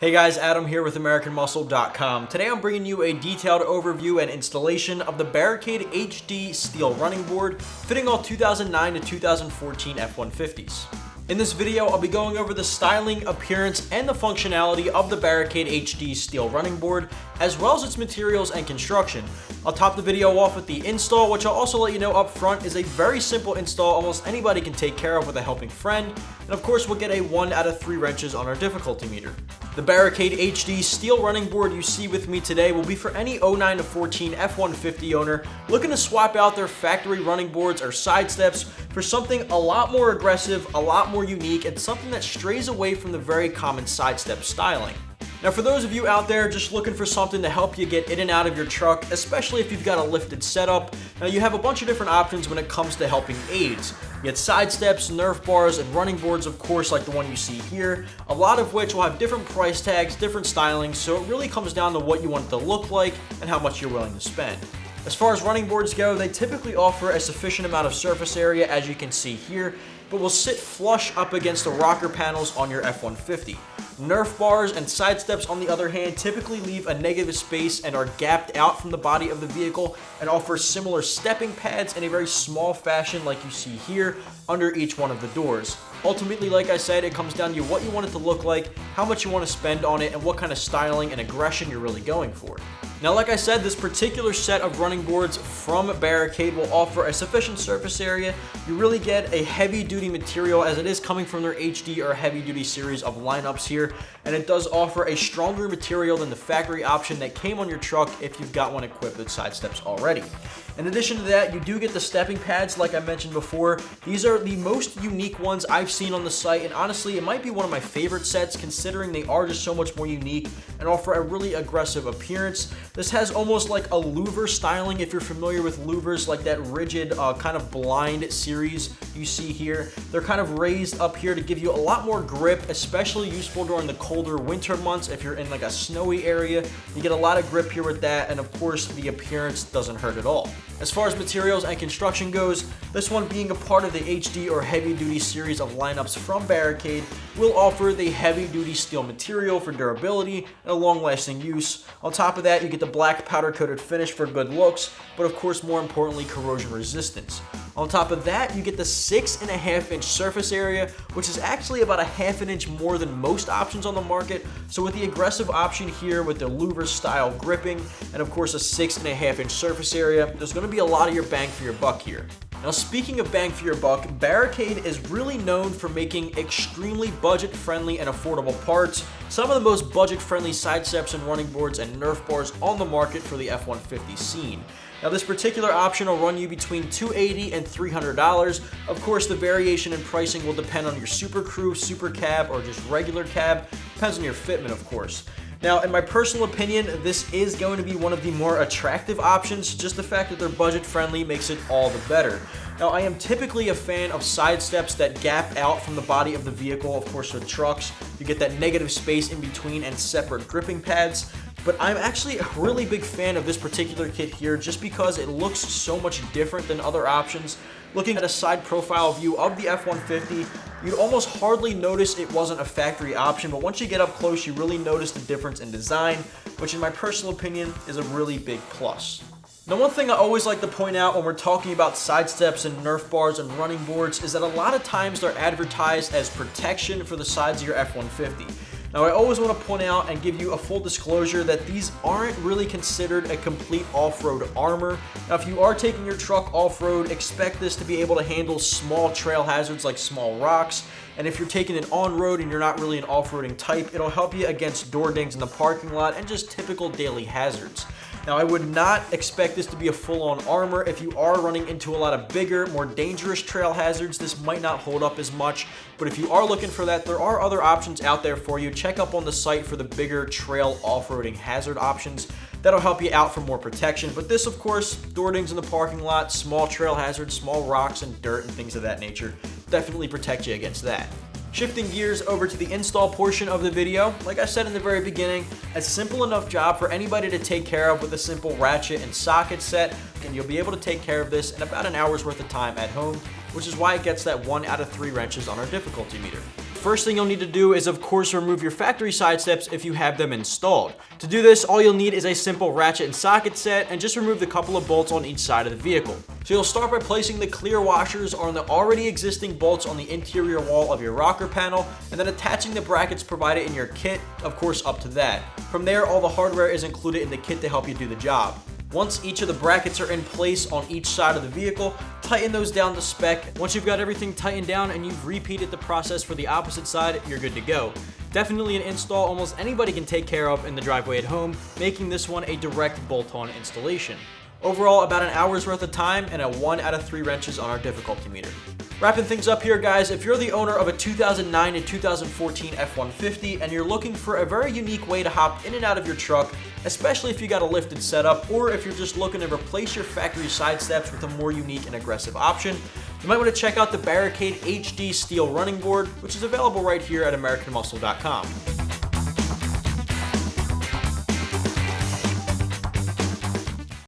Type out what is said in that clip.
Hey guys, Adam here with AmericanMuscle.com. Today I'm bringing you a detailed overview and installation of the Barricade HD steel running board fitting all 2009 to 2014 F-150s. In this video, I'll be going over the styling, appearance, and the functionality of the Barricade HD steel running board, as well as its materials and construction. I'll top the video off with the install, which I'll also let you know up front is a very simple install almost anybody can take care of with a helping friend, and of course we'll get a 1 out of 3 wrenches on our difficulty meter. The Barricade HD steel running board you see with me today will be for any 09 to 14 F-150 owner looking to swap out their factory running boards or side steps for something a lot more aggressive, a lot more unique, and something that strays away from the very common side step styling. Now for those of you out there just looking for something to help you get in and out of your truck, especially if you've got a lifted setup, now you have a bunch of different options when it comes to helping aids. You get side steps, Nerf bars, and running boards, of course, like the one you see here, a lot of which will have different price tags, different stylings, so it really comes down to what you want it to look like and how much you're willing to spend. As far as running boards go, they typically offer a sufficient amount of surface area, as you can see here, but will sit flush up against the rocker panels on your F-150. Nerf bars and side steps, on the other hand, typically leave a negative space and are gapped out from the body of the vehicle and offer similar stepping pads in a very small fashion like you see here under each one of the doors. Ultimately, like I said, it comes down to what you want it to look like, how much you want to spend on it, and what kind of styling and aggression you're really going for. Now, like I said, this particular set of running boards from Barricade will offer a sufficient surface area. You really get a heavy-duty material as it is coming from their HD or heavy-duty series of lineups here, and it does offer a stronger material than the factory option that came on your truck if you've got one equipped with side steps already. In addition to that, you do get the stepping pads like I mentioned before. These are the most unique ones I've seen on the site, and honestly, it might be one of my favorite sets considering they are just so much more unique and offer a really aggressive appearance. This has almost like a louver styling if you're familiar with louvers, like that rigid kind of blind series you see here. They're kind of raised up here to give you a lot more grip, especially useful during the colder winter months. If you're in like a snowy area, you get a lot of grip here with that, and of course the appearance doesn't hurt at all. As far as materials and construction goes, this one being a part of the HD or heavy duty series of lineups from Barricade will offer the heavy duty steel material for durability and a long lasting use. On top of that, you get the black powder coated finish for good looks, but of course more importantly, corrosion resistance. On top of that, you get the 6.5-inch surface area, which is actually about a ½ inch more than most options on the market. So with the aggressive option here with the louver style gripping and of course a 6.5-inch surface area, there's going to be a lot of your bang for your buck here. Now, speaking of bang for your buck, Barricade is really known for making extremely budget-friendly and affordable parts. Some of the most budget-friendly side steps and running boards and Nerf bars on the market for the F-150 scene. Now, this particular option will run you between $280 and $300. Of course, the variation in pricing will depend on your SuperCrew, SuperCab, or just regular cab. Depends on your fitment, of course. Now, in my personal opinion, this is going to be one of the more attractive options. Just the fact that they're budget-friendly makes it all the better. Now, I am typically a fan of side steps that gap out from the body of the vehicle. Of course, with trucks, you get that negative space in between and separate gripping pads. But I'm actually a really big fan of this particular kit here just because it looks so much different than other options. Looking at a side profile view of the F-150, you'd almost hardly notice it wasn't a factory option, but once you get up close, you really notice the difference in design, which in my personal opinion is a really big plus. Now, one thing I always like to point out when we're talking about side steps and Nerf bars and running boards is that a lot of times they're advertised as protection for the sides of your F-150. Now, I always want to point out and give you a full disclosure that these aren't really considered a complete off-road armor. Now, if you are taking your truck off-road, expect this to be able to handle small trail hazards like small rocks. And if you're taking it on-road and you're not really an off-roading type, it'll help you against door dings in the parking lot and just typical daily hazards. Now, I would not expect this to be a full-on armor. If you are running into a lot of bigger, more dangerous trail hazards, this might not hold up as much. But if you are looking for that, there are other options out there for you. Check up on the site for the bigger trail off-roading hazard options. That'll help you out for more protection. But this, of course, door dings in the parking lot, small trail hazards, small rocks and dirt and things of that nature, definitely protect you against that. Shifting gears over to the install portion of the video, like I said in the very beginning, a simple enough job for anybody to take care of with a simple ratchet and socket set, and you'll be able to take care of this in about an hour's worth of time at home, which is why it gets that 1 out of 3 wrenches on our difficulty meter. first thing you'll need to do is of course remove your factory side steps if you have them installed. To do this, all you'll need is a simple ratchet and socket set, and just remove the couple of bolts on each side of the vehicle. So you'll start by placing the clear washers on the already existing bolts on the interior wall of your rocker panel, and then attaching the brackets provided in your kit, of course up to that. From there, all the hardware is included in the kit to help you do the job. Once each of the brackets are in place on each side of the vehicle, tighten those down to spec. Once you've got everything tightened down and you've repeated the process for the opposite side, you're good to go. Definitely an install almost anybody can take care of in the driveway at home, making this one a direct bolt-on installation. Overall, about an hour's worth of time and a 1 out of 3 wrenches on our difficulty meter. Wrapping things up here, guys, if you're the owner of a 2009 to 2014 F-150 and you're looking for a very unique way to hop in and out of your truck, especially if you got a lifted setup, or if you're just looking to replace your factory side steps with a more unique and aggressive option, you might want to check out the Barricade HD steel running board, which is available right here at AmericanMuscle.com.